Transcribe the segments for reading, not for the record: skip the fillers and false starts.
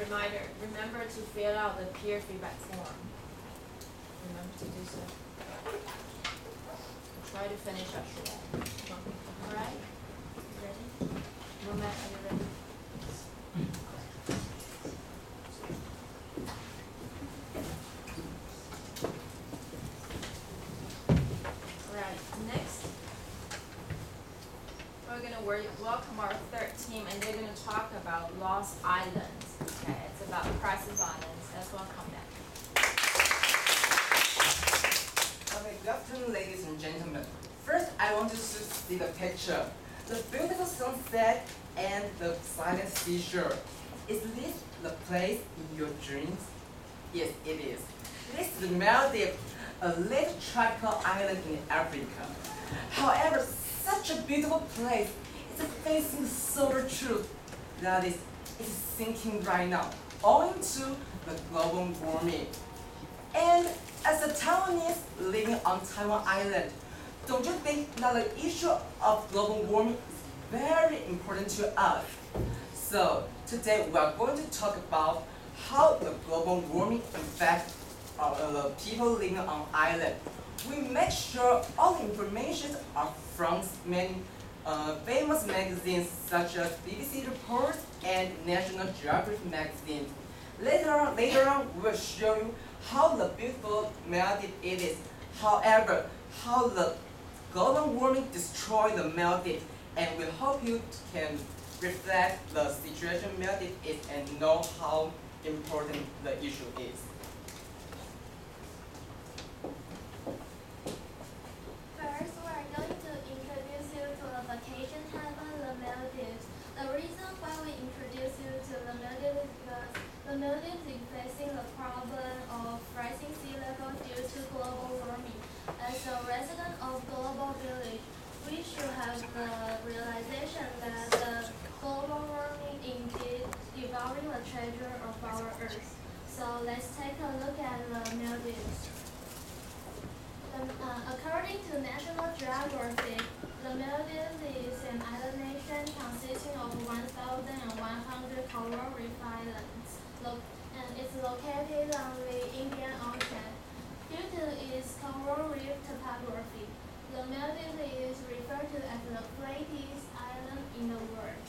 reminder, remember to fill out the peer feedback form. Remember to do so. Try to finish up short. Alright? Ready? Moment, are you ready? Alright, next we're going to welcome our third team, and they're going to talk about Lost Islands. Okay, it's about crisis islands. Let's welcome them. Okay, good afternoon, ladies and gentlemen. First, I want you to see the picture. The beautiful sunset and the silent seashore. Is this the place in your dreams? Yes, it is. This is the Maldives, a little tropical island in Africa. However, such a beautiful place is facing solar truth that is sinking right now, owing to the global warming. And as a Taiwanese living on Taiwan Island, don't you think that the issue of global warming is very important to us? So today we are going to talk about how the global warming affects the people living on island. We make sure all the information are from many famous magazines such as BBC Reports and National Geographic magazines. Later on, we will show you how the beautiful Maldives it is. However, how the global warming destroys the Maldives, and we hope you can reflect the situation Maldives is and know how important the issue is. First, we are going to introduce you to the vacation haven, the Maldives. The reason why we introduce you to the Maldives is because the Maldives is facing the problem of rising sea level due to global warming. As a resident of global village, we should have the realization that the global warming indeed devouring the treasure of our earth. So let's take a look at the Maldives. According to National Geographic, the Maldives is an island nation consisting of 1,100 coral reef islands, and it's located on the Indian Ocean. Due to its coral reef topography, the Maldives is referred to as the flattest island in the world.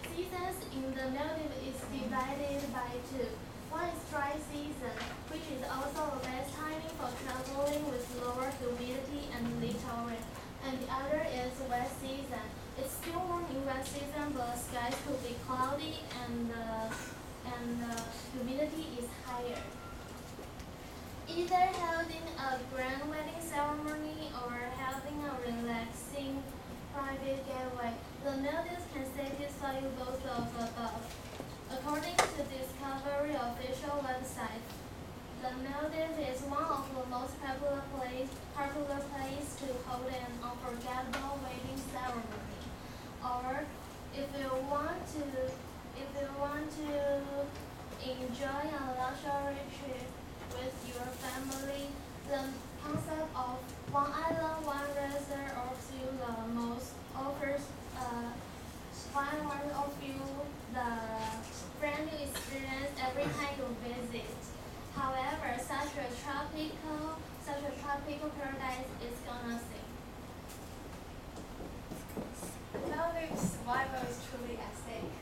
Seasons in the Maldives is divided by two. One is dry season, which is also the best timing for traveling with lower humidity and little rain. And the other is wet season. It's still warm in wet season, but skies could be cloudy and the humidity is higher. Either holding a grand wedding ceremony or having a relaxing private getaway, the Maldives can satisfy you both of above. According to Discovery official website, the Maldives is one of the most popular place to hold an unforgettable wedding ceremony. Or if you want to enjoy a luxury trip with your family, the concept of one island, one resort offers you the friendly experience every time you visit. However, such a tropical paradise is gonna sink. Maldives' survival is truly at stake.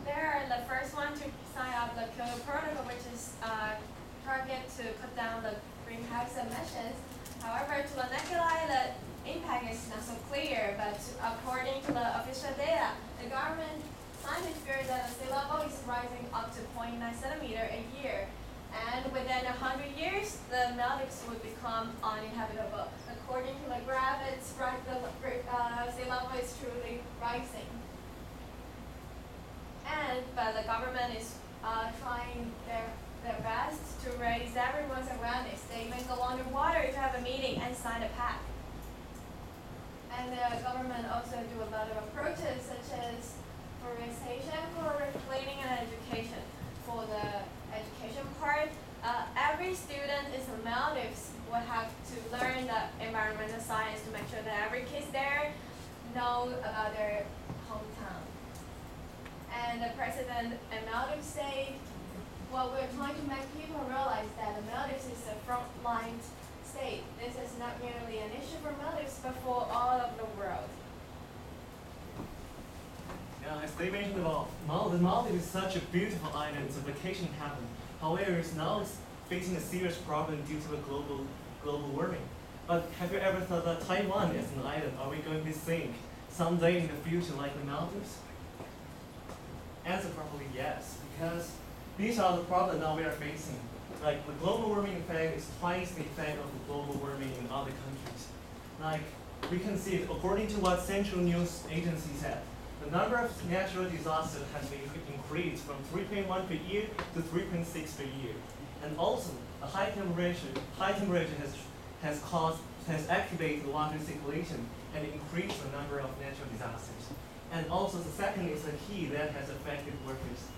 They are the first one to sign up the Kyoto Protocol, which is target to cut down the greenhouse emissions. However, to the naked eye, the impact is not so clear, but according to the official data, the government scientists fear that the sea level is rising up to 0.9 centimeter a year. And within 100 years, the Maldives would become uninhabitable. According to the graph, the sea level is truly rising. But the government is trying their best to raise everyone's awareness. They even go underwater to have a meeting and sign a pact. And the government also do a lot of approaches, such as forestation for cleaning and education. For the education part, every student in the Maldives will have to learn the environmental science to make sure that every kid there knows about their hometown. And the president and Maldives say, well, we're trying to make people realize that the Maldives is a frontline state. This is not merely an issue for Maldives, but for all of the world. Yeah, as they mentioned about the Maldives is such a beautiful island, it's a vacation haven. However, now it's facing a serious problem due to the global warming. But have you ever thought that Taiwan is an island? Are we going to sink someday in the future like the Maldives? Answer probably yes, because these are the problems now we are facing. Like the global warming effect is twice the effect of the global warming in other countries. Like we can see, according to what Central News Agency said, the number of natural disasters has been increased from 3.1 per year to 3.6 per year. And also, the high temperature has activated the water circulation and increased the number of natural disasters. And also, the second is the heat that has affected workers.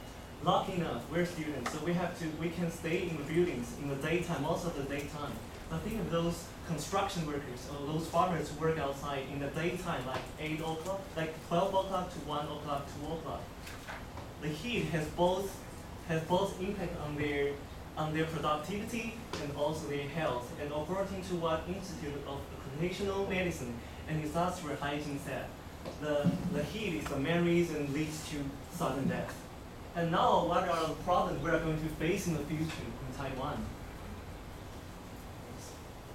Lucky enough, we're students, so we can stay in the buildings in the daytime, most of the daytime. But think of those construction workers or those farmers who work outside in the daytime, like 8 o'clock, like 12 o'clock to 1 o'clock, 2 o'clock. The heat has both impact on their productivity and also their health. And according to what Institute of Occupational Medicine and Disaster Hygiene said, the heat is the main reason leads to sudden death. And now, what are the problems we are going to face in the future in Taiwan?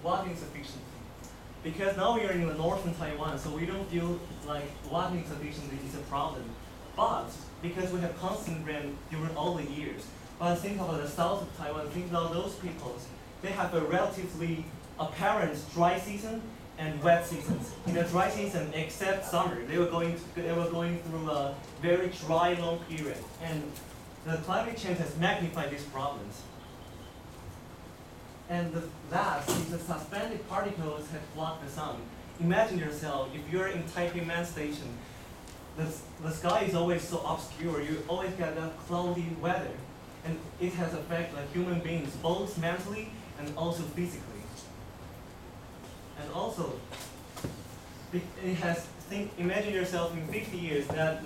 Water insufficiency. Because now we are in the northern Taiwan, so we don't feel like water insufficiency is a problem. But because we have constant rain during all the years, but think about the south of Taiwan, think about those peoples. They have a relatively apparent dry season and wet seasons. In the dry season, except summer, they were going through a very dry, long period. And the climate change has magnified these problems. And the last is the suspended particles have blocked the sun. Imagine yourself, if you're in Taipei Main Station, the sky is always so obscure, you always get that cloudy weather. And it has affected like human beings, both mentally and also physically. And also, imagine yourself in 50 years that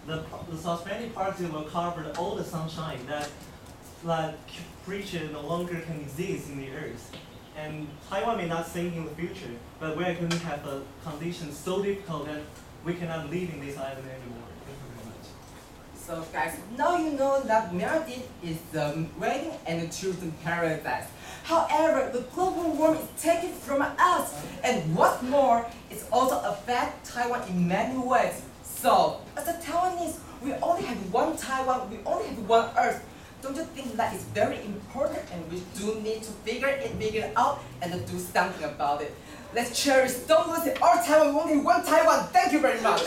the suspended particles will cover all the sunshine that creature no longer can exist in the earth. And Taiwan may not sink in the future, but we are going to have a condition so difficult that we cannot live in this island anymore. Thank you very much. So guys, now you know that Maldives is the wedding and the children paradise. However, the global warming is taken from us, and what's more, it also affects Taiwan in many ways. So, as a Taiwanese, we only have one Taiwan, we only have one Earth. Don't you think that is very important, and we do need to figure it out and do something about it? Let's cherish, don't lose it. Our Taiwan, we only have one Taiwan. Thank you very much.